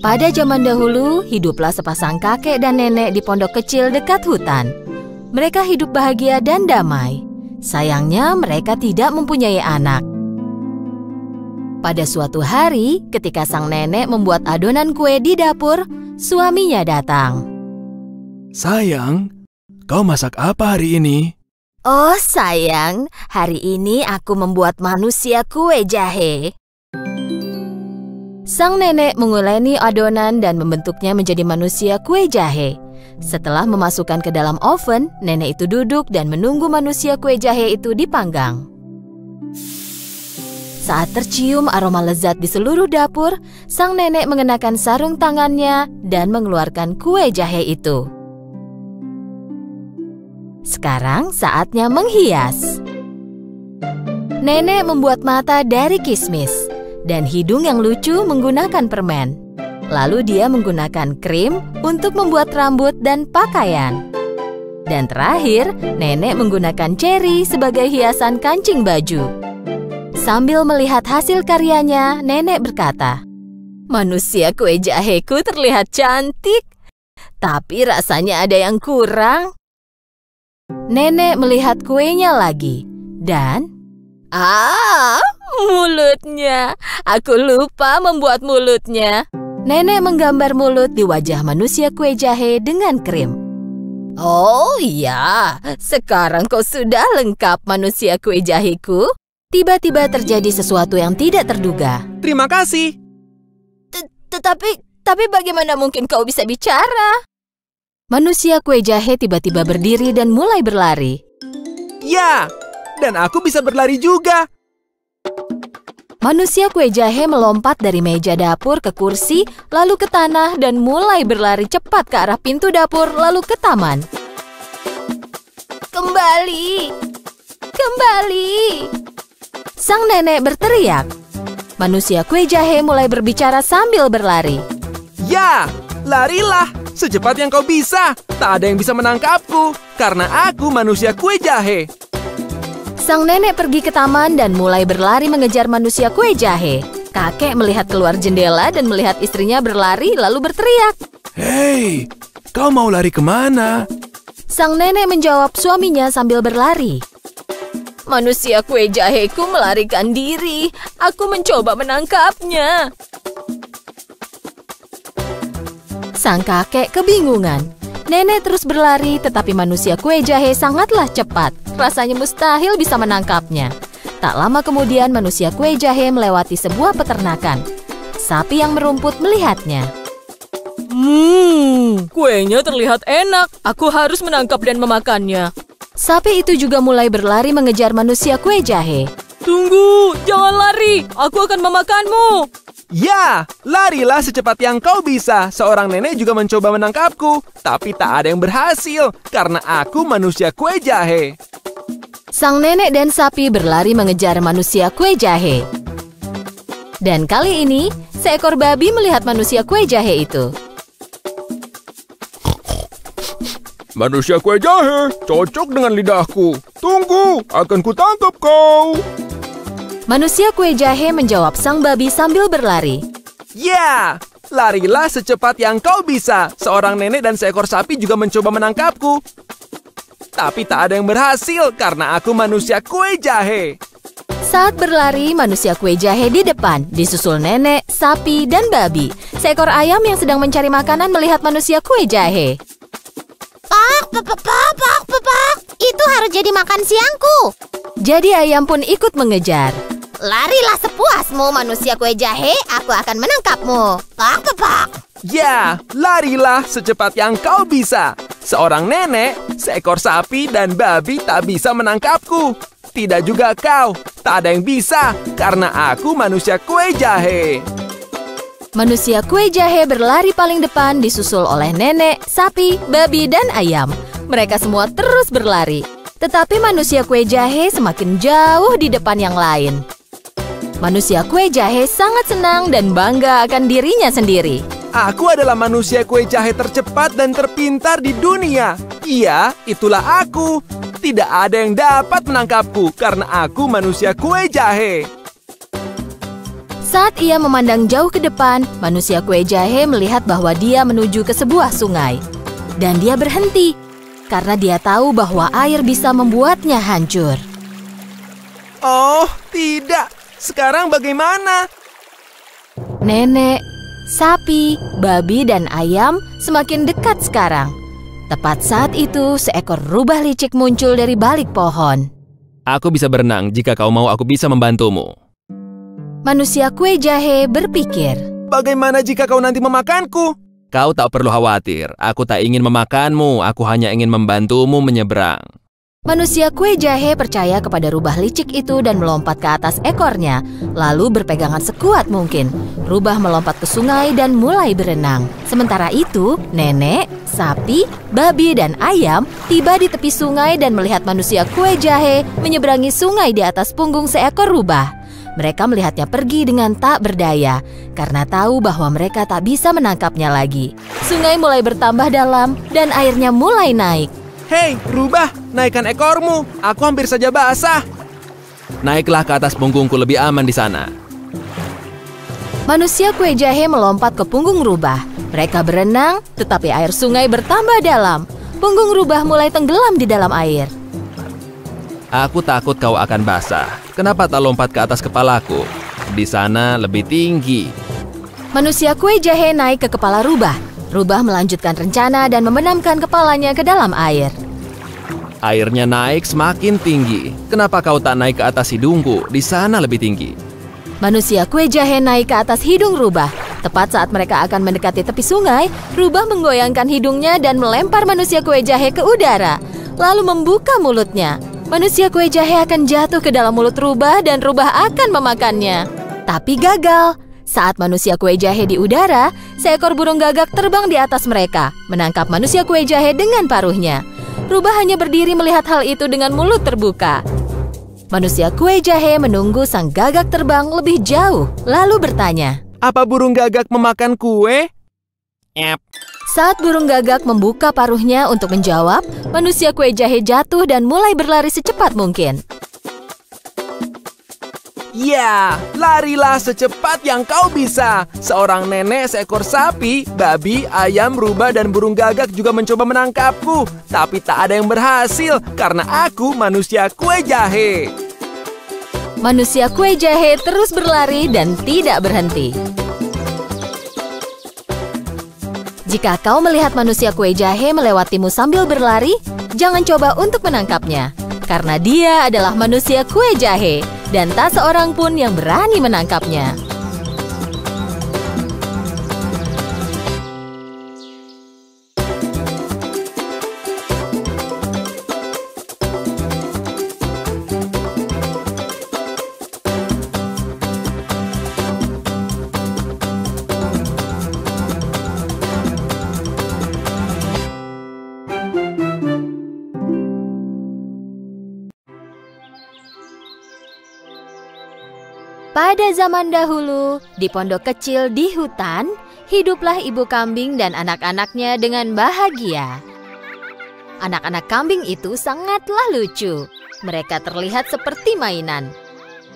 Pada zaman dahulu, hiduplah sepasang kakek dan nenek di pondok kecil dekat hutan. Mereka hidup bahagia dan damai. Sayangnya, mereka tidak mempunyai anak. Pada suatu hari, ketika sang nenek membuat adonan kue di dapur, suaminya datang. Sayang, kau masak apa hari ini? Oh sayang, hari ini aku membuat manusia kue jahe. Sang nenek menguleni adonan dan membentuknya menjadi manusia kue jahe. Setelah memasukkan ke dalam oven, nenek itu duduk dan menunggu manusia kue jahe itu dipanggang. Saat tercium aroma lezat di seluruh dapur, sang nenek mengenakan sarung tangannya dan mengeluarkan kue jahe itu. Sekarang saatnya menghias. Nenek membuat mata dari kismis dan hidung yang lucu menggunakan permen. Lalu dia menggunakan krim untuk membuat rambut dan pakaian. Dan terakhir, nenek menggunakan ceri sebagai hiasan kancing baju. Sambil melihat hasil karyanya, nenek berkata, "Manusia kue jaheku terlihat cantik, tapi rasanya ada yang kurang." Nenek melihat kuenya lagi dan mulutnya. Aku lupa membuat mulutnya. Nenek menggambar mulut di wajah manusia kue jahe dengan krim. Oh iya, sekarang kau sudah lengkap manusia kue jaheku. Tiba-tiba terjadi sesuatu yang tidak terduga. Terima kasih. Tapi bagaimana mungkin kau bisa bicara? Manusia kue jahe tiba-tiba berdiri dan mulai berlari. Ya, dan aku bisa berlari juga. Manusia kue jahe melompat dari meja dapur ke kursi, lalu ke tanah dan mulai berlari cepat ke arah pintu dapur, lalu ke taman. Kembali! Kembali! Sang nenek berteriak. Manusia kue jahe mulai berbicara sambil berlari. Ya, larilah secepat yang kau bisa. Tak ada yang bisa menangkapku, karena aku manusia kue jahe. Sang nenek pergi ke taman dan mulai berlari mengejar manusia kue jahe. Kakek melihat keluar jendela dan melihat istrinya berlari lalu berteriak. Hei, kau mau lari kemana? Sang nenek menjawab suaminya sambil berlari. Manusia kue jaheku melarikan diri. Aku mencoba menangkapnya. Sang kakek kebingungan. Nenek terus berlari, tetapi manusia kue jahe sangatlah cepat. Rasanya mustahil bisa menangkapnya. Tak lama kemudian manusia kue jahe melewati sebuah peternakan. Sapi yang merumput melihatnya. Kuenya terlihat enak. Aku harus menangkap dan memakannya. Sapi itu juga mulai berlari mengejar manusia kue jahe. Tunggu, jangan lari. Aku akan memakanmu. Ya, larilah secepat yang kau bisa. Seorang nenek juga mencoba menangkapku, tapi tak ada yang berhasil karena aku manusia kue jahe. Sang nenek dan sapi berlari mengejar manusia kue jahe. Dan kali ini, seekor babi melihat manusia kue jahe itu. Manusia kue jahe, cocok dengan lidahku. Tunggu, akan kutangkap kau. Manusia kue jahe menjawab sang babi sambil berlari. Ya, larilah secepat yang kau bisa. Seorang nenek dan seekor sapi juga mencoba menangkapku. Tapi tak ada yang berhasil karena aku manusia kue jahe. Saat berlari, manusia kue jahe di depan, disusul nenek, sapi, dan babi. Seekor ayam yang sedang mencari makanan melihat manusia kue jahe. Pak, itu harus jadi makan siangku. Jadi ayam pun ikut mengejar. Larilah sepuasmu, manusia kue jahe. Aku akan menangkapmu. Pak. Ya, larilah secepat yang kau bisa. Seorang nenek, seekor sapi, dan babi tak bisa menangkapku. Tidak juga kau. Tak ada yang bisa, karena aku manusia kue jahe. Manusia kue jahe berlari paling depan disusul oleh nenek, sapi, babi, dan ayam. Mereka semua terus berlari. Tetapi manusia kue jahe semakin jauh di depan yang lain. Manusia kue jahe sangat senang dan bangga akan dirinya sendiri. Aku adalah manusia kue jahe tercepat dan terpintar di dunia. Iya, itulah aku. Tidak ada yang dapat menangkapku karena aku manusia kue jahe. Saat ia memandang jauh ke depan, manusia kue jahe melihat bahwa dia menuju ke sebuah sungai. Dan dia berhenti, karena dia tahu bahwa air bisa membuatnya hancur. Oh, tidak. Sekarang bagaimana? Nenek, sapi, babi, dan ayam semakin dekat sekarang. Tepat saat itu, seekor rubah licik muncul dari balik pohon. Aku bisa berenang. Jika kau mau, aku bisa membantumu. Manusia kue jahe berpikir, Bagaimana jika kau nanti memakanku? Kau tak perlu khawatir. Aku tak ingin memakanmu. Aku hanya ingin membantumu menyeberang. manusia kue jahe percaya kepada rubah licik itu dan melompat ke atas ekornya, lalu berpegangan sekuat mungkin. Rubah melompat ke sungai dan mulai berenang. Sementara itu, nenek, sapi, babi, dan ayam tiba di tepi sungai dan melihat manusia kue jahe menyeberangi sungai di atas punggung seekor rubah. Mereka melihatnya pergi dengan tak berdaya, karena tahu bahwa mereka tak bisa menangkapnya lagi. Sungai mulai bertambah dalam dan airnya mulai naik. Hei, rubah, naikkan ekormu. Aku hampir saja basah. Naiklah ke atas punggungku, lebih aman di sana. Manusia kue jahe melompat ke punggung rubah. Mereka berenang, tetapi air sungai bertambah dalam. Punggung rubah mulai tenggelam di dalam air. Aku takut kau akan basah. Kenapa tak lompat ke atas kepalaku? Di sana lebih tinggi. Manusia kue jahe naik ke kepala rubah. Rubah melanjutkan rencana dan membenamkan kepalanya ke dalam air. Airnya naik semakin tinggi. Kenapa kau tak naik ke atas hidungku? Di sana lebih tinggi. Manusia kue jahe naik ke atas hidung rubah. Tepat saat mereka akan mendekati tepi sungai, rubah menggoyangkan hidungnya dan melempar manusia kue jahe ke udara, lalu membuka mulutnya. Manusia kue jahe akan jatuh ke dalam mulut rubah dan rubah akan memakannya. Tapi gagal. Saat manusia kue jahe di udara, seekor burung gagak terbang di atas mereka, menangkap manusia kue jahe dengan paruhnya. Rubah hanya berdiri melihat hal itu dengan mulut terbuka. Manusia kue jahe menunggu sang gagak terbang lebih jauh, lalu bertanya, Apa burung gagak memakan kue? Saat burung gagak membuka paruhnya untuk menjawab, manusia kue jahe jatuh dan mulai berlari secepat mungkin. Ya, larilah secepat yang kau bisa. Seorang nenek, seekor sapi, babi, ayam, rubah, dan burung gagak juga mencoba menangkapku. Tapi tak ada yang berhasil karena aku manusia kue jahe. Manusia kue jahe terus berlari dan tidak berhenti. Jika kau melihat manusia kue jahe melewatimu sambil berlari, jangan coba untuk menangkapnya. Karena dia adalah manusia kue jahe, dan tak seorang pun yang berani menangkapnya. Pada zaman dahulu, di pondok kecil di hutan, hiduplah ibu kambing dan anak-anaknya dengan bahagia. Anak-anak kambing itu sangatlah lucu. Mereka terlihat seperti mainan.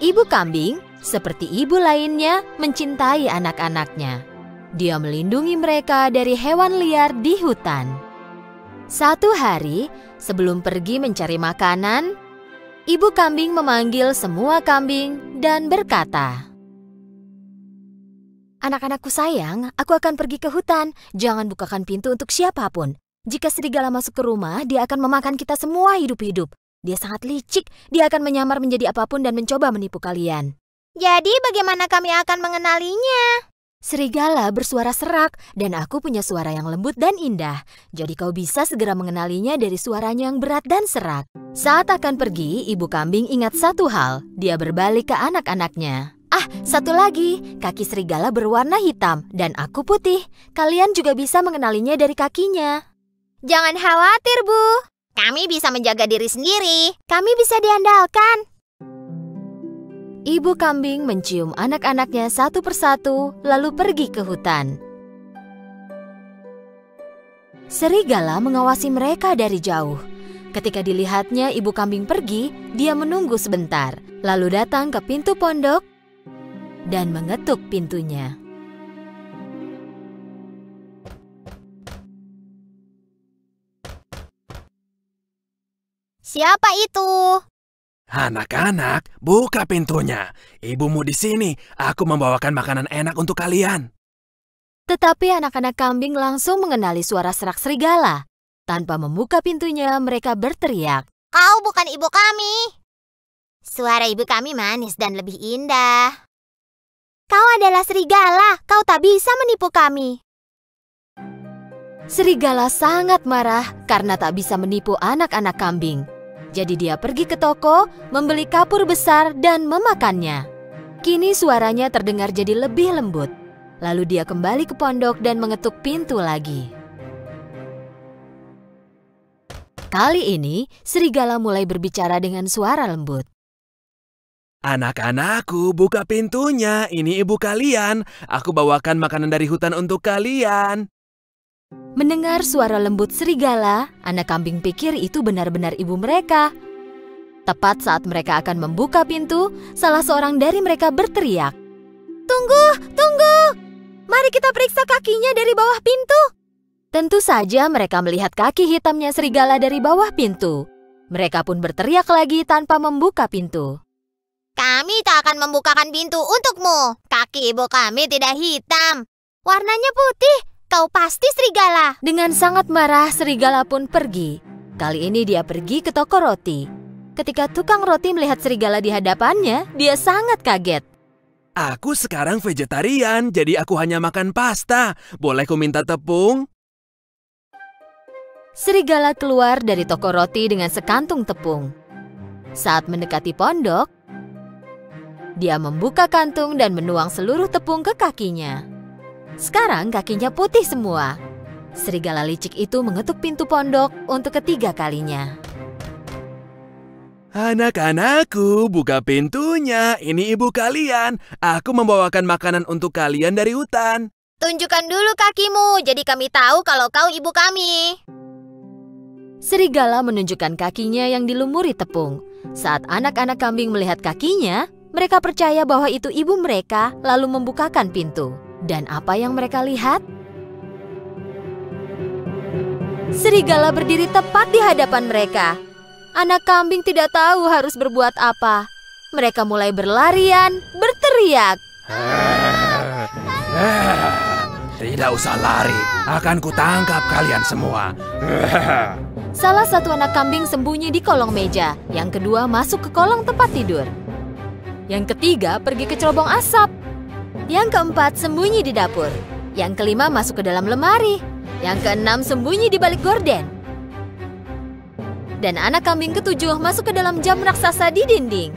Ibu kambing, seperti ibu lainnya, mencintai anak-anaknya. Dia melindungi mereka dari hewan liar di hutan. Suatu hari, sebelum pergi mencari makanan, ibu kambing memanggil semua kambing dan berkata, "Anak-anakku sayang, aku akan pergi ke hutan. Jangan bukakan pintu untuk siapapun. Jika serigala masuk ke rumah, dia akan memakan kita semua hidup-hidup. Dia sangat licik, dia akan menyamar menjadi apapun dan mencoba menipu kalian." Jadi bagaimana kami akan mengenalinya? Serigala bersuara serak dan aku punya suara yang lembut dan indah. Jadi kau bisa segera mengenalinya dari suaranya yang berat dan serak. Saat akan pergi, ibu kambing ingat satu hal. Dia berbalik ke anak-anaknya. Satu lagi, kaki serigala berwarna hitam dan aku putih. Kalian juga bisa mengenalinya dari kakinya. Jangan khawatir, Bu. Kami bisa menjaga diri sendiri. Kami bisa diandalkan. Ibu kambing mencium anak-anaknya satu persatu, lalu pergi ke hutan. Serigala mengawasi mereka dari jauh. Ketika dilihatnya ibu kambing pergi, dia menunggu sebentar, lalu datang ke pintu pondok. dan mengetuk pintunya. Siapa itu? Anak-anak, buka pintunya. Ibumu di sini. Aku membawakan makanan enak untuk kalian. Tetapi anak-anak kambing langsung mengenali suara serak serigala. Tanpa membuka pintunya, mereka berteriak. Kau bukan ibu kami. Suara ibu kami manis dan lebih indah. Kau adalah serigala. Kau tak bisa menipu kami. Serigala sangat marah karena tak bisa menipu anak-anak kambing. Jadi dia pergi ke toko, membeli kapur besar dan memakannya. Kini suaranya terdengar jadi lebih lembut. Lalu dia kembali ke pondok dan mengetuk pintu lagi. Kali ini, serigala mulai berbicara dengan suara lembut. Anak-anakku, buka pintunya. Ini ibu kalian. Aku bawakan makanan dari hutan untuk kalian. Mendengar suara lembut serigala, anak kambing pikir itu benar-benar ibu mereka. Tepat saat mereka akan membuka pintu, salah seorang dari mereka berteriak. Tunggu, tunggu. Mari kita periksa kakinya dari bawah pintu. Tentu saja mereka melihat kaki hitamnya serigala dari bawah pintu. Mereka pun berteriak lagi tanpa membuka pintu. Kami tak akan membukakan pintu untukmu. Kaki ibu kami tidak hitam. Warnanya putih. Kau pasti serigala. Dengan sangat marah, serigala pun pergi. Kali ini dia pergi ke toko roti. Ketika tukang roti melihat serigala di hadapannya, dia sangat kaget. Aku sekarang vegetarian, jadi aku hanya makan pasta. Boleh ku minta tepung? Serigala keluar dari toko roti dengan sekantung tepung. Saat mendekati pondok, dia membuka kantung dan menuang seluruh tepung ke kakinya. Sekarang kakinya putih semua. Serigala licik itu mengetuk pintu pondok untuk ketiga kalinya. Anak-anakku, buka pintunya. Ini ibu kalian. Aku membawakan makanan untuk kalian dari hutan. Tunjukkan dulu kakimu, jadi kami tahu kalau kau ibu kami. Serigala menunjukkan kakinya yang dilumuri tepung. Saat anak-anak kambing melihat kakinya, mereka percaya bahwa itu ibu mereka, lalu membukakan pintu. Dan apa yang mereka lihat? Serigala berdiri tepat di hadapan mereka. Anak kambing tidak tahu harus berbuat apa. Mereka mulai berlarian, berteriak. Tidak usah lari, akan kutangkap kalian semua. Salah satu anak kambing sembunyi di kolong meja. Yang kedua masuk ke kolong tempat tidur. Yang ketiga pergi ke cerobong asap. Yang keempat sembunyi di dapur. Yang kelima masuk ke dalam lemari. Yang keenam sembunyi di balik gorden. Dan anak kambing ketujuh masuk ke dalam jam raksasa di dinding.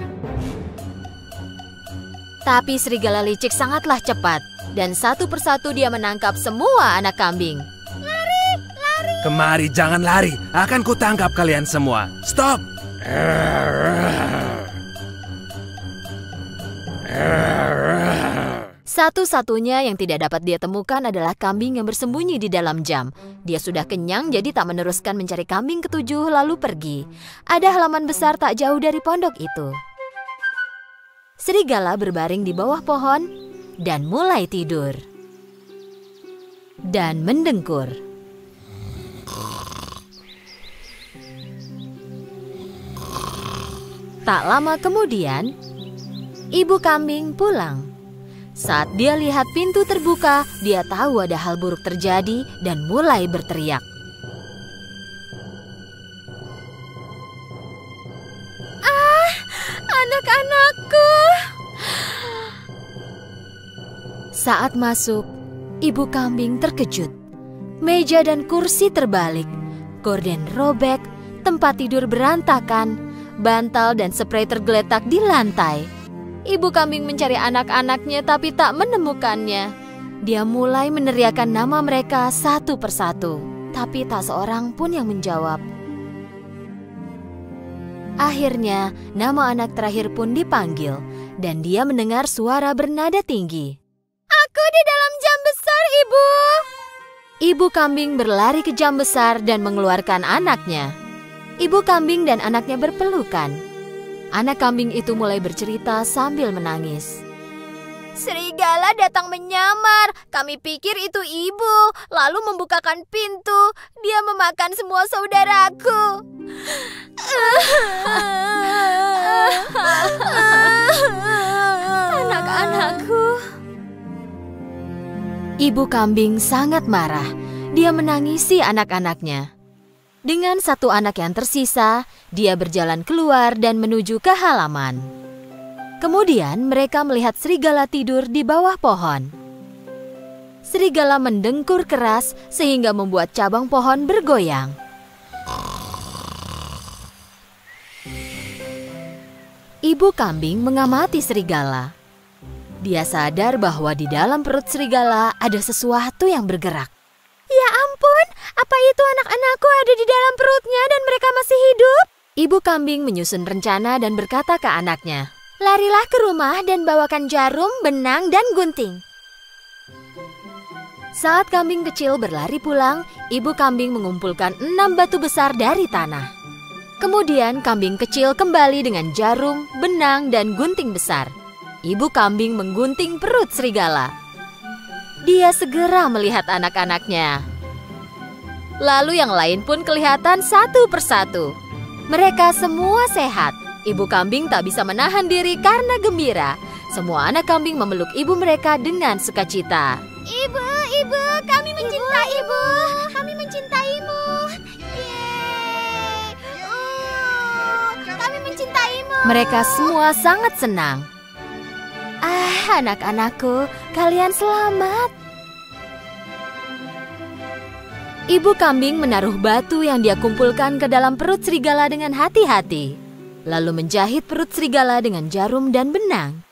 Tapi serigala licik sangatlah cepat. Dan satu persatu dia menangkap semua anak kambing. Lari, lari. Kemari, jangan lari. Akan kutangkap kalian semua. Stop! Satu-satunya yang tidak dapat dia temukan adalah kambing yang bersembunyi di dalam jam. Dia sudah kenyang jadi tak meneruskan mencari kambing ketujuh lalu pergi. Ada halaman besar tak jauh dari pondok itu. Serigala berbaring di bawah pohon dan mulai tidur. Dan mendengkur. Tak lama kemudian, ibu kambing pulang. Saat dia lihat pintu terbuka, dia tahu ada hal buruk terjadi dan mulai berteriak. Ah, anak-anakku! Saat masuk, ibu kambing terkejut. Meja dan kursi terbalik, gorden robek, tempat tidur berantakan, bantal dan sprei tergeletak di lantai. Ibu kambing mencari anak-anaknya tapi tak menemukannya. Dia mulai meneriakkan nama mereka satu persatu, tapi tak seorang pun yang menjawab. Akhirnya, nama anak terakhir pun dipanggil, dan dia mendengar suara bernada tinggi. Aku di dalam jam besar, Ibu. Ibu kambing berlari ke jam besar dan mengeluarkan anaknya. Ibu kambing dan anaknya berpelukan. Anak kambing itu mulai bercerita sambil menangis. Serigala datang menyamar. Kami pikir itu ibu, lalu membukakan pintu. Dia memakan semua saudaraku. Anak-anakku. Ibu kambing sangat marah. Dia menangisi anak-anaknya. Dengan satu anak yang tersisa, dia berjalan keluar dan menuju ke halaman. Kemudian mereka melihat serigala tidur di bawah pohon. Serigala mendengkur keras sehingga membuat cabang pohon bergoyang. Ibu kambing mengamati serigala. Dia sadar bahwa di dalam perut serigala ada sesuatu yang bergerak. Ya ampun, apa itu anak-anakku ada di dalam perutnya dan mereka masih hidup? Ibu kambing menyusun rencana dan berkata ke anaknya, "Larilah ke rumah dan bawakan jarum, benang, dan gunting." Saat kambing kecil berlari pulang, ibu kambing mengumpulkan 6 batu besar dari tanah. Kemudian kambing kecil kembali dengan jarum, benang, dan gunting besar. Ibu kambing menggunting perut serigala. Dia segera melihat anak-anaknya. Lalu yang lain pun kelihatan satu persatu. Mereka semua sehat. Ibu kambing tak bisa menahan diri karena gembira. Semua anak kambing memeluk ibu mereka dengan sukacita. Ibu, kami mencintai ibu. Kami mencintaimu. Yeay. Kami mencintaimu. Mereka semua sangat senang. Anak-anakku, kalian selamat. Ibu kambing menaruh batu yang dia kumpulkan ke dalam perut serigala dengan hati-hati. Lalu menjahit perut serigala dengan jarum dan benang.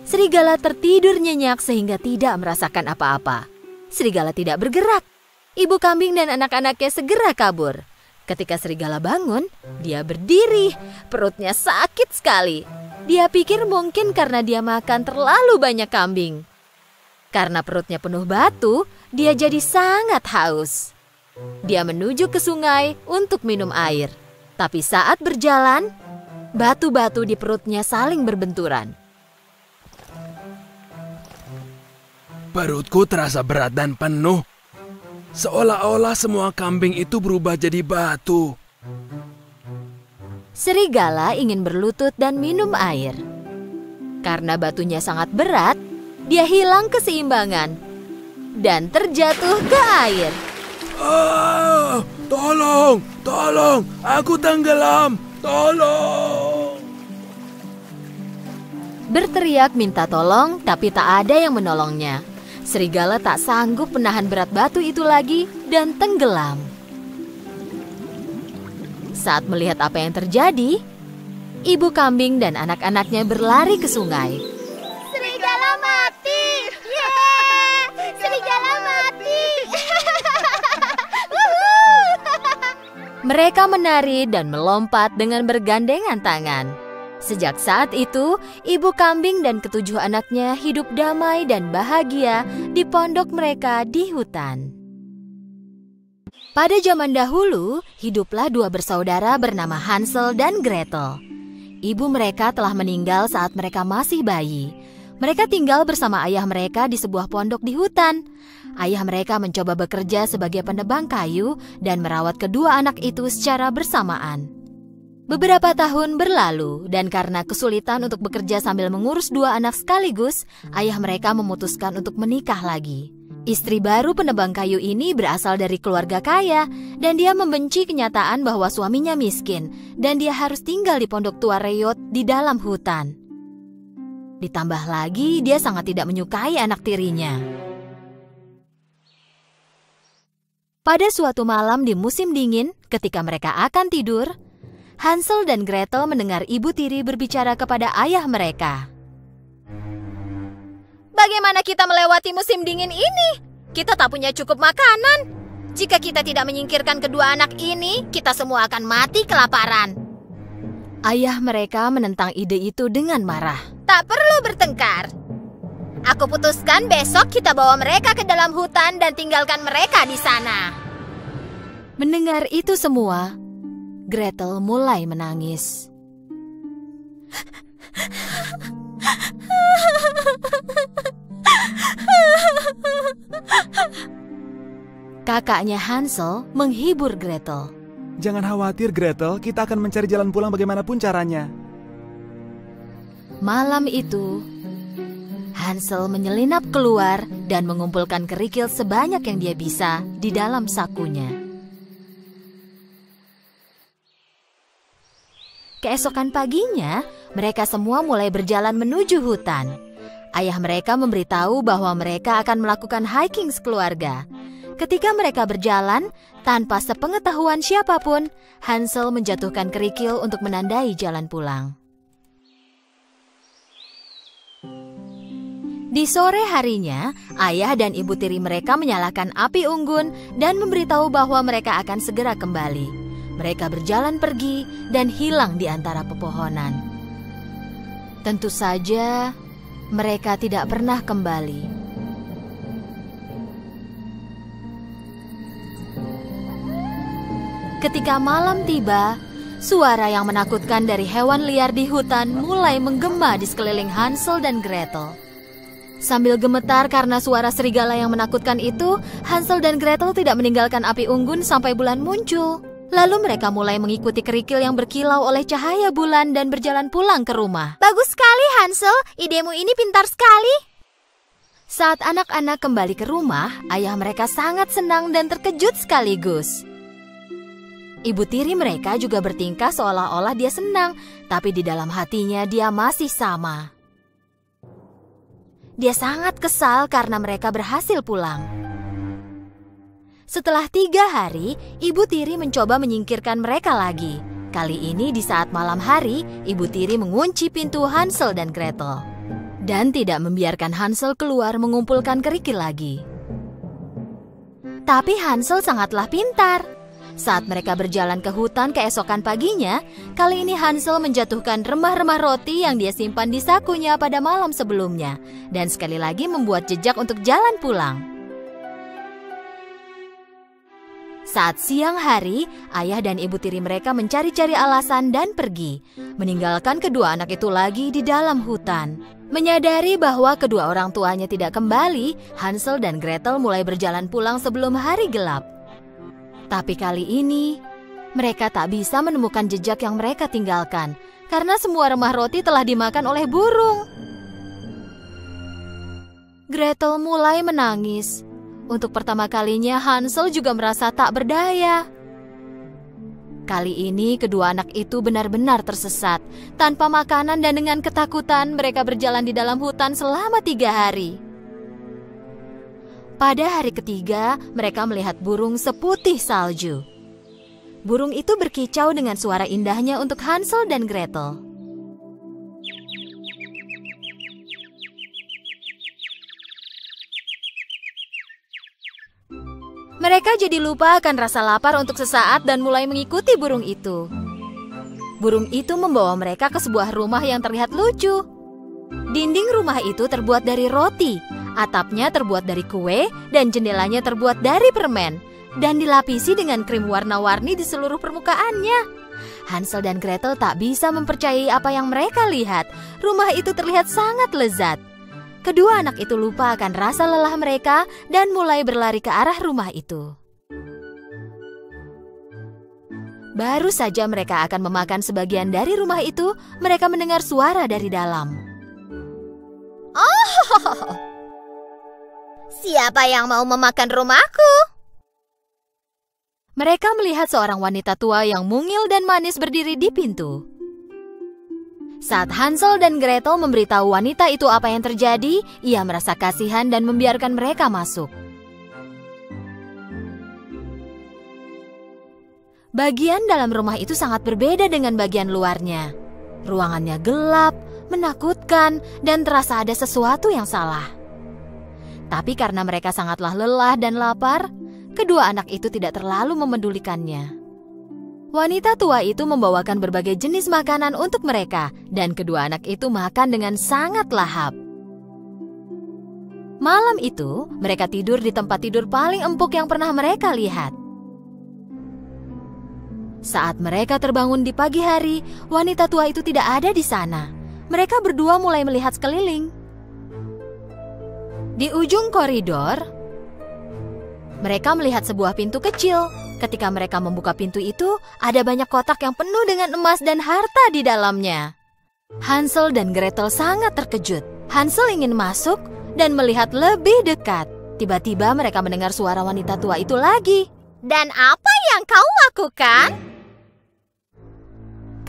Serigala tertidur nyenyak sehingga tidak merasakan apa-apa. Serigala tidak bergerak. Ibu kambing dan anak-anaknya segera kabur. Ketika serigala bangun, dia berdiri. Perutnya sakit sekali. Dia pikir mungkin karena dia makan terlalu banyak kambing. Karena perutnya penuh batu, dia jadi sangat haus. Dia menuju ke sungai untuk minum air. Tapi saat berjalan, batu-batu di perutnya saling berbenturan. Perutku terasa berat dan penuh. Seolah-olah semua kambing itu berubah jadi batu. Serigala ingin berlutut dan minum air. Karena batunya sangat berat, dia hilang keseimbangan dan terjatuh ke air. Tolong, aku tenggelam, tolong. Berteriak minta tolong, tapi tak ada yang menolongnya. Serigala tak sanggup menahan berat batu itu lagi dan tenggelam. Saat melihat apa yang terjadi, ibu kambing dan anak-anaknya berlari ke sungai. Serigala mati! Yeay! Serigala mati! Mereka menari dan melompat dengan bergandengan tangan. Sejak saat itu, ibu kambing dan ketujuh anaknya hidup damai dan bahagia di pondok mereka di hutan. Pada zaman dahulu, hiduplah 2 bersaudara bernama Hansel dan Gretel. Ibu mereka telah meninggal saat mereka masih bayi. Mereka tinggal bersama ayah mereka di sebuah pondok di hutan. Ayah mereka mencoba bekerja sebagai penebang kayu dan merawat kedua anak itu secara bersamaan. Beberapa tahun berlalu dan karena kesulitan untuk bekerja sambil mengurus 2 anak sekaligus, ayah mereka memutuskan untuk menikah lagi. Istri baru penebang kayu ini berasal dari keluarga kaya dan dia membenci kenyataan bahwa suaminya miskin dan dia harus tinggal di pondok tua reyot di dalam hutan. Ditambah lagi dia sangat tidak menyukai anak tirinya. Pada suatu malam di musim dingin, ketika mereka akan tidur, Hansel dan Gretel mendengar ibu tiri berbicara kepada ayah mereka. Bagaimana kita melewati musim dingin ini? Kita tak punya cukup makanan. Jika kita tidak menyingkirkan kedua anak ini, kita semua akan mati kelaparan. Ayah mereka menentang ide itu dengan marah. Tak perlu bertengkar. Aku putuskan besok kita bawa mereka ke dalam hutan dan tinggalkan mereka di sana. Mendengar itu semua, Gretel mulai menangis. Kakaknya Hansel menghibur Gretel. Jangan khawatir Gretel, kita akan mencari jalan pulang bagaimanapun caranya. Malam itu, Hansel menyelinap keluar dan mengumpulkan kerikil sebanyak yang dia bisa di dalam sakunya. Keesokan paginya, mereka semua mulai berjalan menuju hutan. Ayah mereka memberitahu bahwa mereka akan melakukan hiking sekeluarga. Ketika mereka berjalan, tanpa sepengetahuan siapapun, Hansel menjatuhkan kerikil untuk menandai jalan pulang. Di sore harinya, ayah dan ibu tiri mereka menyalakan api unggun dan memberitahu bahwa mereka akan segera kembali. Mereka berjalan pergi dan hilang di antara pepohonan. Tentu saja, mereka tidak pernah kembali. Ketika malam tiba, suara yang menakutkan dari hewan liar di hutan mulai menggema di sekeliling Hansel dan Gretel. Sambil gemetar karena suara serigala yang menakutkan itu, Hansel dan Gretel tidak meninggalkan api unggun sampai bulan muncul. Lalu mereka mulai mengikuti kerikil yang berkilau oleh cahaya bulan dan berjalan pulang ke rumah. Bagus sekali, Hansel. Idemu ini pintar sekali. Saat anak-anak kembali ke rumah, ayah mereka sangat senang dan terkejut sekaligus. Ibu tiri mereka juga bertingkah seolah-olah dia senang, tapi di dalam hatinya dia masih sama. Dia sangat kesal karena mereka berhasil pulang. Setelah 3 hari, ibu tiri mencoba menyingkirkan mereka lagi. Kali ini di saat malam hari, ibu tiri mengunci pintu Hansel dan Gretel. Dan tidak membiarkan Hansel keluar mengumpulkan kerikil lagi. Tapi Hansel sangatlah pintar. Saat mereka berjalan ke hutan keesokan paginya, kali ini Hansel menjatuhkan remah-remah roti yang dia simpan di sakunya pada malam sebelumnya, dan sekali lagi membuat jejak untuk jalan pulang. Saat siang hari, ayah dan ibu tiri mereka mencari-cari alasan dan pergi, meninggalkan kedua anak itu lagi di dalam hutan. Menyadari bahwa kedua orang tuanya tidak kembali, Hansel dan Gretel mulai berjalan pulang sebelum hari gelap. Tapi kali ini, mereka tak bisa menemukan jejak yang mereka tinggalkan, karena semua remah roti telah dimakan oleh burung. Gretel mulai menangis. Untuk pertama kalinya, Hansel juga merasa tak berdaya. Kali ini, kedua anak itu benar-benar tersesat. Tanpa makanan dan dengan ketakutan, mereka berjalan di dalam hutan selama 3 hari. Pada hari ketiga, mereka melihat burung seputih salju. Burung itu berkicau dengan suara indahnya untuk Hansel dan Gretel. Mereka jadi lupa akan rasa lapar untuk sesaat dan mulai mengikuti burung itu. Burung itu membawa mereka ke sebuah rumah yang terlihat lucu. Dinding rumah itu terbuat dari roti. Atapnya terbuat dari kue dan jendelanya terbuat dari permen dan dilapisi dengan krim warna-warni di seluruh permukaannya. Hansel dan Gretel tak bisa mempercayai apa yang mereka lihat. Rumah itu terlihat sangat lezat. Kedua anak itu lupa akan rasa lelah mereka dan mulai berlari ke arah rumah itu. Baru saja mereka akan memakan sebagian dari rumah itu, mereka mendengar suara dari dalam. Oh! Siapa yang mau memakan rumahku? Mereka melihat seorang wanita tua yang mungil dan manis berdiri di pintu. Saat Hansel dan Gretel memberitahu wanita itu apa yang terjadi, ia merasa kasihan dan membiarkan mereka masuk. Bagian dalam rumah itu sangat berbeda dengan bagian luarnya. Ruangannya gelap, menakutkan, dan terasa ada sesuatu yang salah. Tapi karena mereka sangatlah lelah dan lapar, kedua anak itu tidak terlalu memedulikannya. Wanita tua itu membawakan berbagai jenis makanan untuk mereka, dan kedua anak itu makan dengan sangat lahap. Malam itu, mereka tidur di tempat tidur paling empuk yang pernah mereka lihat. Saat mereka terbangun di pagi hari, wanita tua itu tidak ada di sana. Mereka berdua mulai melihat sekeliling. Di ujung koridor, mereka melihat sebuah pintu kecil. Ketika mereka membuka pintu itu, ada banyak kotak yang penuh dengan emas dan harta di dalamnya. Hansel dan Gretel sangat terkejut. Hansel ingin masuk dan melihat lebih dekat. Tiba-tiba mereka mendengar suara wanita tua itu lagi. Dan apa yang kau lakukan?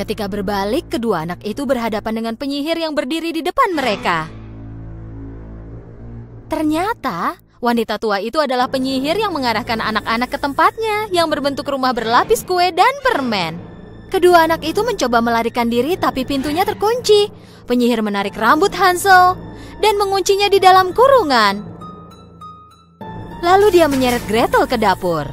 Ketika berbalik, kedua anak itu berhadapan dengan penyihir yang berdiri di depan mereka. Ternyata, wanita tua itu adalah penyihir yang mengarahkan anak-anak ke tempatnya yang berbentuk rumah berlapis kue dan permen. Kedua anak itu mencoba melarikan diri tapi pintunya terkunci. Penyihir menarik rambut Hansel dan menguncinya di dalam kurungan. Lalu dia menyeret Gretel ke dapur.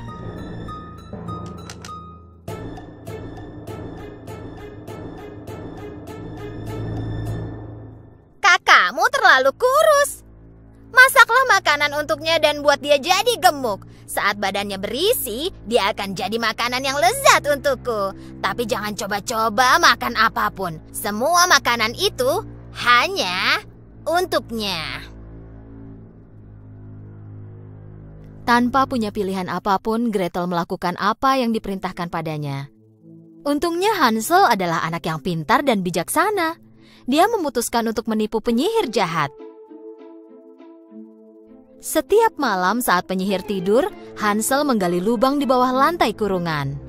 Kakakmu terlalu kurus. Masaklah makanan untuknya dan buat dia jadi gemuk. Saat badannya berisi, dia akan jadi makanan yang lezat untukku. Tapi jangan coba-coba makan apapun. Semua makanan itu hanya untuknya. Tanpa punya pilihan apapun, Gretel melakukan apa yang diperintahkan padanya. Untungnya Hansel adalah anak yang pintar dan bijaksana. Dia memutuskan untuk menipu penyihir jahat. Setiap malam saat penyihir tidur, Hansel menggali lubang di bawah lantai kurungan.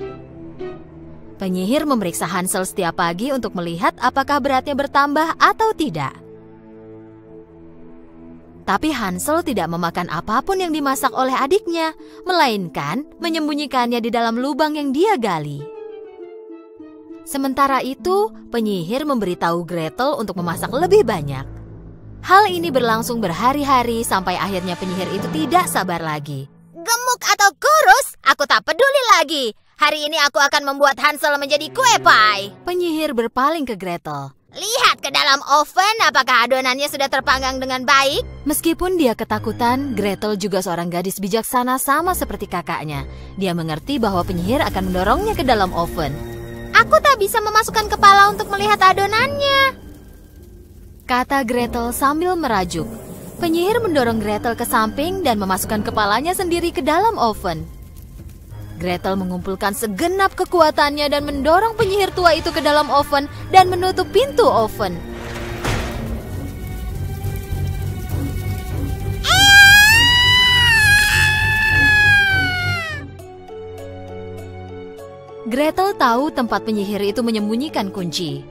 Penyihir memeriksa Hansel setiap pagi untuk melihat apakah beratnya bertambah atau tidak. Tapi Hansel tidak memakan apapun yang dimasak oleh adiknya, melainkan menyembunyikannya di dalam lubang yang dia gali. Sementara itu, penyihir memberitahu Gretel untuk memasak lebih banyak. Hal ini berlangsung berhari-hari sampai akhirnya penyihir itu tidak sabar lagi. Gemuk atau kurus, aku tak peduli lagi. Hari ini aku akan membuat Hansel menjadi kue pie. Penyihir berpaling ke Gretel. Lihat ke dalam oven apakah adonannya sudah terpanggang dengan baik. Meskipun dia ketakutan, Gretel juga seorang gadis bijaksana sama seperti kakaknya. Dia mengerti bahwa penyihir akan mendorongnya ke dalam oven. Aku tak bisa memasukkan kepala untuk melihat adonannya, kata Gretel sambil merajuk. Penyihir mendorong Gretel ke samping dan memasukkan kepalanya sendiri ke dalam oven. Gretel mengumpulkan segenap kekuatannya dan mendorong penyihir tua itu ke dalam oven dan menutup pintu oven. Gretel tahu tempat penyihir itu menyembunyikan kunci.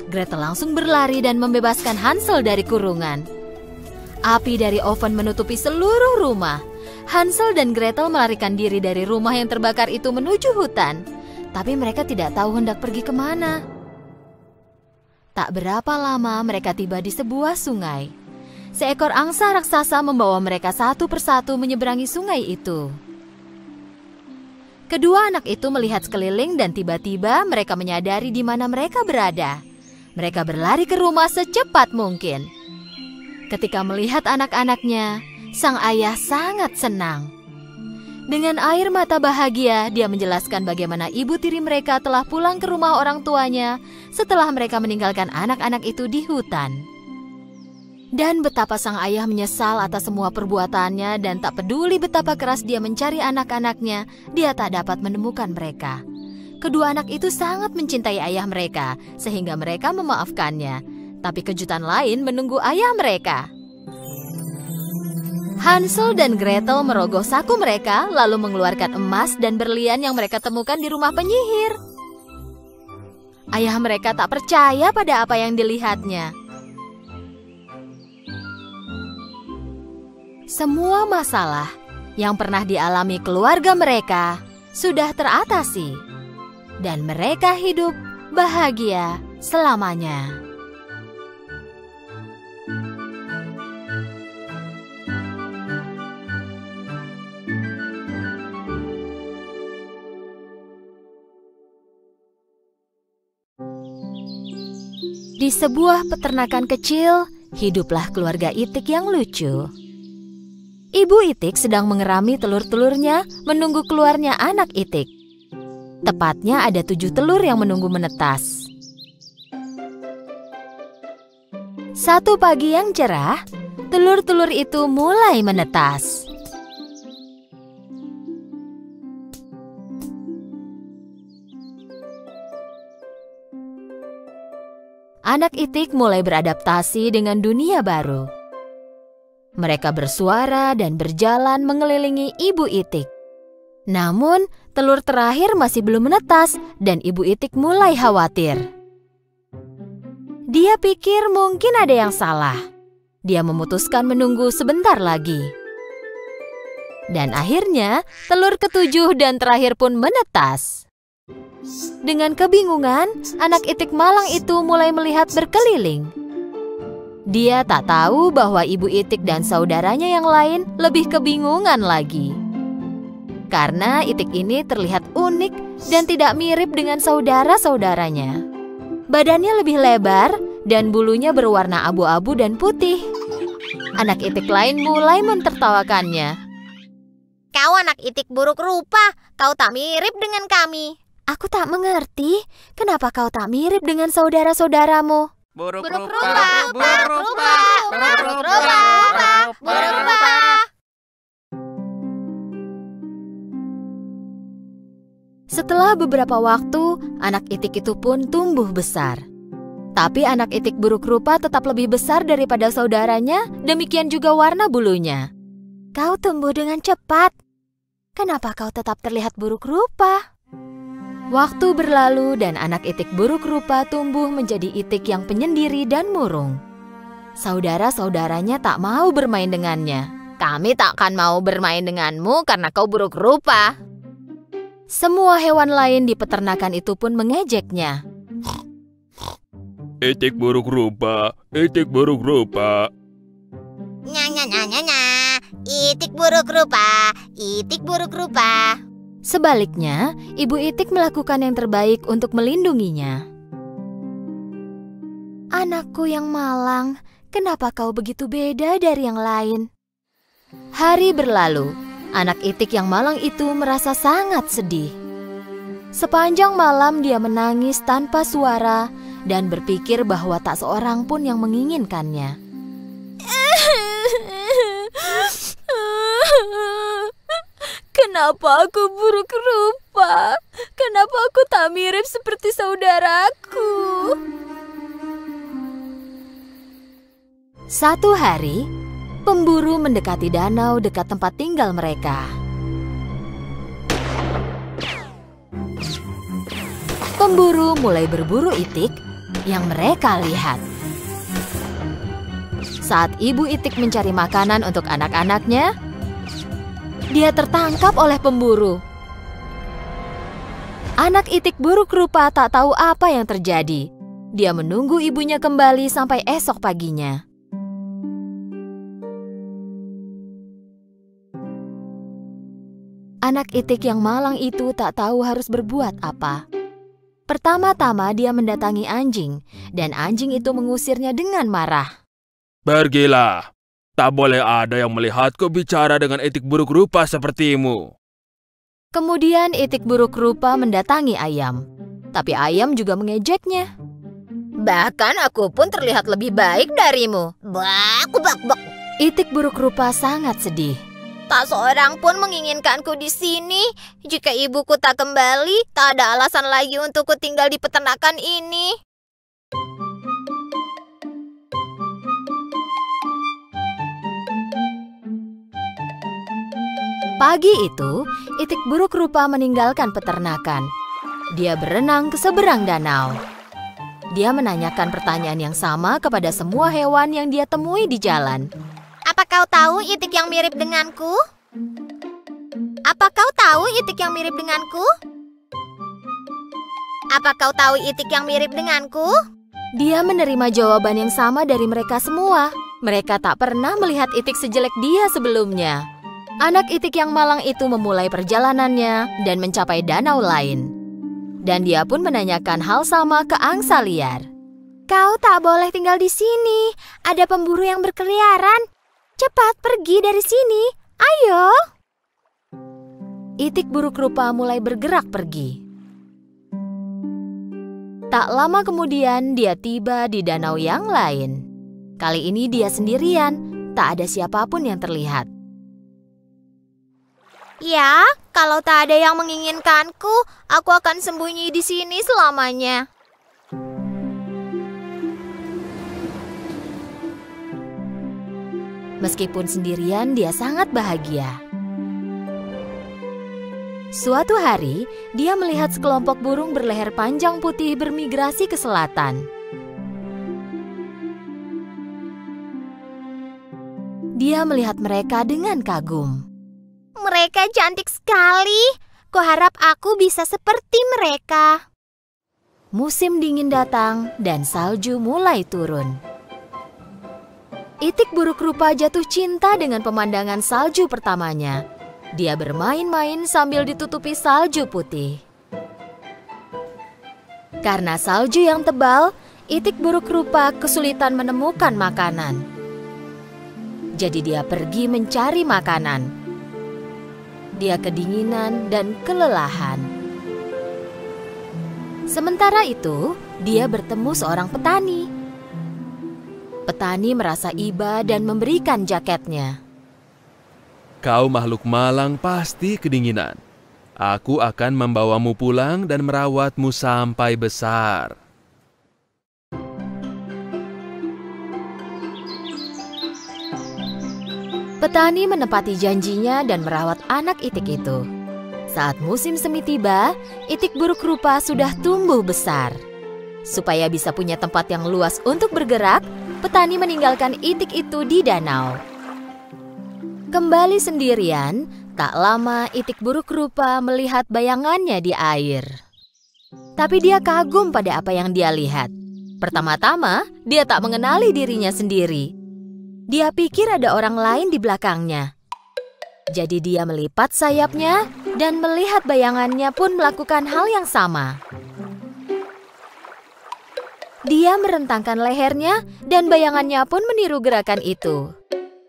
Gretel langsung berlari dan membebaskan Hansel dari kurungan. Api dari oven menutupi seluruh rumah. Hansel dan Gretel melarikan diri dari rumah yang terbakar itu menuju hutan. Tapi mereka tidak tahu hendak pergi kemana. Tak berapa lama mereka tiba di sebuah sungai. Seekor angsa raksasa membawa mereka satu persatu menyeberangi sungai itu. Kedua anak itu melihat sekeliling dan tiba-tiba mereka menyadari di mana mereka berada. Mereka berlari ke rumah secepat mungkin. Ketika melihat anak-anaknya, sang ayah sangat senang. Dengan air mata bahagia, dia menjelaskan bagaimana ibu tiri mereka telah pulang ke rumah orang tuanya setelah mereka meninggalkan anak-anak itu di hutan. Dan betapa sang ayah menyesal atas semua perbuatannya dan tak peduli betapa keras dia mencari anak-anaknya, dia tak dapat menemukan mereka. Kedua anak itu sangat mencintai ayah mereka, sehingga mereka memaafkannya. Tapi kejutan lain menunggu ayah mereka. Hansel dan Gretel merogoh saku mereka, lalu mengeluarkan emas dan berlian yang mereka temukan di rumah penyihir. Ayah mereka tak percaya pada apa yang dilihatnya. Semua masalah yang pernah dialami keluarga mereka sudah teratasi. Dan mereka hidup bahagia selamanya. Di sebuah peternakan kecil, hiduplah keluarga Itik yang lucu. Ibu Itik sedang mengerami telur-telurnya menunggu keluarnya anak Itik. Tepatnya ada 7 telur yang menunggu menetas. Satu pagi yang cerah, telur-telur itu mulai menetas. Anak itik mulai beradaptasi dengan dunia baru. Mereka bersuara dan berjalan mengelilingi ibu itik. Namun, telur terakhir masih belum menetas dan ibu itik mulai khawatir. Dia pikir mungkin ada yang salah. Dia memutuskan menunggu sebentar lagi. Dan akhirnya, telur ketujuh dan terakhir pun menetas. Dengan kebingungan, anak itik malang itu mulai melihat berkeliling. Dia tak tahu bahwa ibu itik dan saudaranya yang lain lebih kebingungan lagi. Karena itik ini terlihat unik dan tidak mirip dengan saudara-saudaranya. Badannya lebih lebar dan bulunya berwarna abu-abu dan putih. Anak itik lain mulai mentertawakannya. Kau anak itik buruk rupa, kau tak mirip dengan kami. Aku tak mengerti, kenapa kau tak mirip dengan saudara-saudaramu? Buruk Buruk rupa, rupa, buruk rupa, buruk rupa, buruk rupa. Setelah beberapa waktu, anak itik itu pun tumbuh besar. Tapi anak itik buruk rupa tetap lebih besar daripada saudaranya, demikian juga warna bulunya. Kau tumbuh dengan cepat. Kenapa kau tetap terlihat buruk rupa? Waktu berlalu dan anak itik buruk rupa tumbuh menjadi itik yang penyendiri dan murung. Saudara-saudaranya tak mau bermain dengannya. Kami tak akan mau bermain denganmu karena kau buruk rupa. Semua hewan lain di peternakan itu pun mengejeknya. Itik buruk rupa, itik buruk rupa. Nya, itik buruk rupa, itik buruk rupa. Sebaliknya, ibu itik melakukan yang terbaik untuk melindunginya. Anakku yang malang, kenapa kau begitu beda dari yang lain? Hari berlalu, anak itik yang malang itu merasa sangat sedih. Sepanjang malam dia menangis tanpa suara dan berpikir bahwa tak seorang pun yang menginginkannya. Kenapa aku buruk rupa? Kenapa aku tak mirip seperti saudaraku? Satu hari, pemburu mendekati danau dekat tempat tinggal mereka. Pemburu mulai berburu itik yang mereka lihat. Saat ibu itik mencari makanan untuk anak-anaknya, dia tertangkap oleh pemburu. Anak itik buruk rupa tak tahu apa yang terjadi. Dia menunggu ibunya kembali sampai esok paginya. Anak itik yang malang itu tak tahu harus berbuat apa. Pertama-tama dia mendatangi anjing, dan anjing itu mengusirnya dengan marah. Pergilah. Tak boleh ada yang melihatku bicara dengan itik buruk rupa sepertimu. Kemudian itik buruk rupa mendatangi ayam. Tapi ayam juga mengejeknya. Bahkan aku pun terlihat lebih baik darimu. Bak, bak, bak. Itik buruk rupa sangat sedih. Tak seorang pun menginginkanku di sini. Jika ibuku tak kembali, tak ada alasan lagi untukku tinggal di peternakan ini. Pagi itu, itik buruk rupa meninggalkan peternakan. Dia berenang ke seberang danau. Dia menanyakan pertanyaan yang sama kepada semua hewan yang dia temui di jalan. Apa kau tahu itik yang mirip denganku? Apa kau tahu itik yang mirip denganku? Apa kau tahu itik yang mirip denganku? Dia menerima jawaban yang sama dari mereka semua. Mereka tak pernah melihat itik sejelek dia sebelumnya. Anak itik yang malang itu memulai perjalanannya dan mencapai danau lain. Dan dia pun menanyakan hal sama ke angsa liar. Kau tak boleh tinggal di sini. Ada pemburu yang berkeliaran. Cepat pergi dari sini. Ayo. Itik buruk rupa mulai bergerak pergi. Tak lama kemudian dia tiba di danau yang lain. Kali ini dia sendirian, tak ada siapapun yang terlihat. Ya, kalau tak ada yang menginginkanku, aku akan sembunyi di sini selamanya. Meskipun sendirian, dia sangat bahagia. Suatu hari, dia melihat sekelompok burung berleher panjang putih bermigrasi ke selatan. Dia melihat mereka dengan kagum. Mereka cantik sekali. Kuharap aku bisa seperti mereka. Musim dingin datang dan salju mulai turun. Itik buruk rupa jatuh cinta dengan pemandangan salju pertamanya. Dia bermain-main sambil ditutupi salju putih. Karena salju yang tebal, itik buruk rupa kesulitan menemukan makanan. Jadi dia pergi mencari makanan. Dia kedinginan dan kelelahan. Sementara itu, dia bertemu seorang petani. Petani merasa iba dan memberikan jaketnya. Kau makhluk malang pasti kedinginan. Aku akan membawamu pulang dan merawatmu sampai besar. Petani menepati janjinya dan merawat anak itik itu. Saat musim semi tiba, itik buruk rupa sudah tumbuh besar. Supaya bisa punya tempat yang luas untuk bergerak, petani meninggalkan itik itu di danau. Kembali sendirian, tak lama itik buruk rupa melihat bayangannya di air. Tapi dia kagum pada apa yang dia lihat. Pertama-tama, dia tak mengenali dirinya sendiri. Dia pikir ada orang lain di belakangnya. Jadi dia melipat sayapnya dan melihat bayangannya pun melakukan hal yang sama. Dia merentangkan lehernya dan bayangannya pun meniru gerakan itu.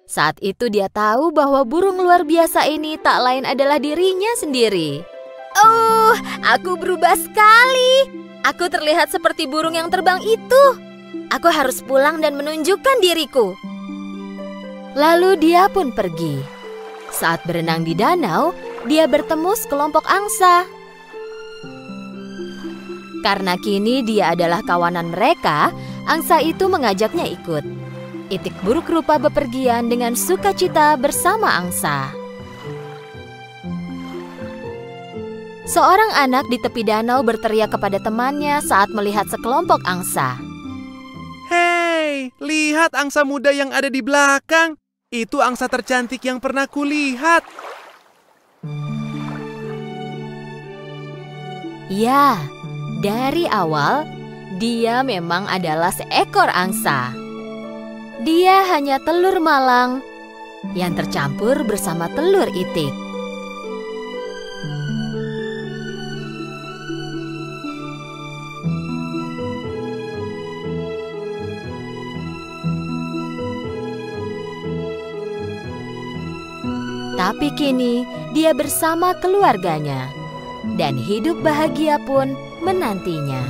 Saat itu dia tahu bahwa burung luar biasa ini tak lain adalah dirinya sendiri. Oh, aku berubah sekali. Aku terlihat seperti burung yang terbang itu. Aku harus pulang dan menunjukkan diriku. Lalu dia pun pergi. Saat berenang di danau, dia bertemu sekelompok angsa. Karena kini dia adalah kawanan mereka, angsa itu mengajaknya ikut. Itik buruk rupa bepergian dengan sukacita bersama angsa. Seorang anak di tepi danau berteriak kepada temannya saat melihat sekelompok angsa. Hei, lihat angsa muda yang ada di belakang. Itu angsa tercantik yang pernah kulihat. Ya, dari awal dia memang adalah seekor angsa. Dia hanya telur malang yang tercampur bersama telur itik. Tapi kini dia bersama keluarganya dan hidup bahagia pun menantinya.